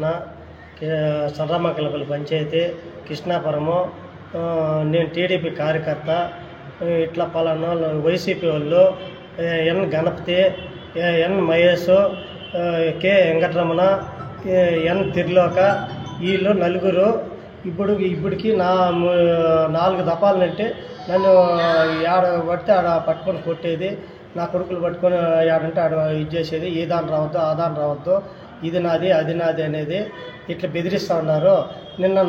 రామకృష్ణ, సర్రామకలపల్లి పంచాయతీ, కృష్ణాపురము. నేను టీడీపీ కార్యకర్త. ఇట్లా పలానా వైసీపీ వాళ్ళు ఎన్ గణపతి, ఎన్ మహేష్, కె వెంకటరమణ, ఎన్ తిర్లోక, వీళ్ళు నలుగురు ఇప్పటికి నా 4 దఫాలంటే నన్ను ఆడ పడితే ఆడ పట్టుకొని కొట్టేది, నా కొడుకులు పట్టుకొని ఆడంటే ఆడ ఇది చేసేది, ఈ దాని రావద్దు ఆ దాని రావద్దు, ఇది నాది అది నాది అనేది ఇట్లా బెదిరిస్తూ ఉన్నారు. నిన్న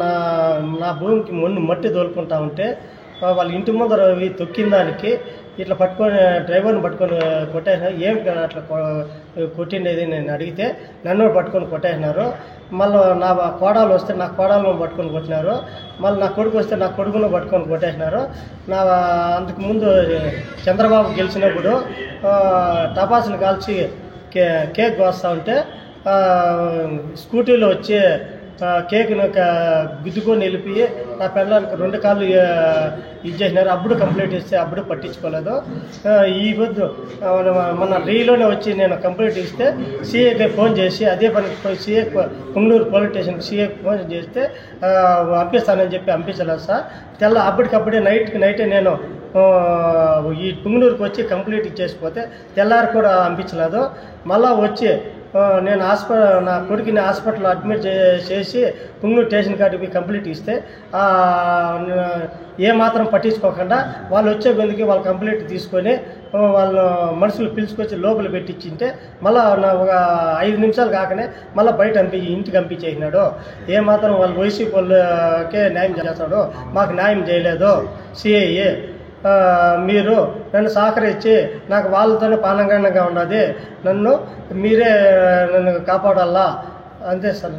నా భూమికి మట్టి తోలుకుంటా ఉంటే వాళ్ళ ఇంటి ముందర తొక్కిన దానికి ఇట్లా పట్టుకొని డ్రైవర్ని పట్టుకొని కొట్టేసినారు. ఏం అట్లా కొట్టిండేది నేను అడిగితే నన్ను పట్టుకొని కొట్టేసినారు. మళ్ళీ నా కోడలు వస్తే నా కోడలను పట్టుకొని కొట్టినారు. మళ్ళీ నా కొడుకు వస్తే నా కొడుకును పట్టుకొని కొట్టేసినారు. అంతకు ముందు చంద్రబాబు గెలిచినప్పుడు టపాసులు కాల్చి కేక్ కోస్తూ ఉంటే స్కూటీలో వచ్చి కేక్ను గుద్దుకొని వెళ్ళిపోయి నా పిల్లలకి 2 కాళ్ళు ఇచ్చేసినారు. అప్పుడు కంప్లైంట్ ఇస్తే అప్పుడు పట్టించుకోలేదు. ఈ పొద్దు మన రీలోనే వచ్చి నేను కంప్లైంట్ ఇస్తే సీఏకి ఫోన్ చేసి అదే పనికి సీఏ పుంగనూరు పోలీస్ స్టేషన్కి సీఏకి ఫోన్ చేస్తే పంపిస్తానని చెప్పి పంపించలేదు సార్. అప్పటికప్పుడే నైటే నేను ఈ పుంగనూరుకి వచ్చి కంప్లీట్ ఇచ్చేసిపోతే తెల్లారి కూడా పంపించలేదు. మళ్ళా వచ్చి నేను నా కొడుకుని హాస్పిటల్లో అడ్మిట్ చేసి పుంగనూరు స్టేషన్ కాడికి కంప్లీట్ ఇస్తే ఏమాత్రం పట్టించుకోకుండా వాళ్ళు వచ్చే బెందుకి వాళ్ళు కంప్లీట్ తీసుకొని వాళ్ళు మనుషులు పిలుచుకొచ్చి లోపల పెట్టించింటే మళ్ళీ ఒక 5 నిమిషాలు కాకనే మళ్ళీ బయట ఇంటికి పంపించేసినాడు. ఏమాత్రం వాళ్ళు వైసీపీ వాళ్ళకే న్యాయం చేస్తాడు, మాకు న్యాయం చేయలేదు సిఐ. మీరు నన్ను సహకరించి నాకు వాళ్ళతోనే పానంగండంగా ఉన్నది, మీరే నన్ను కాపాడాలా అంతే సార్.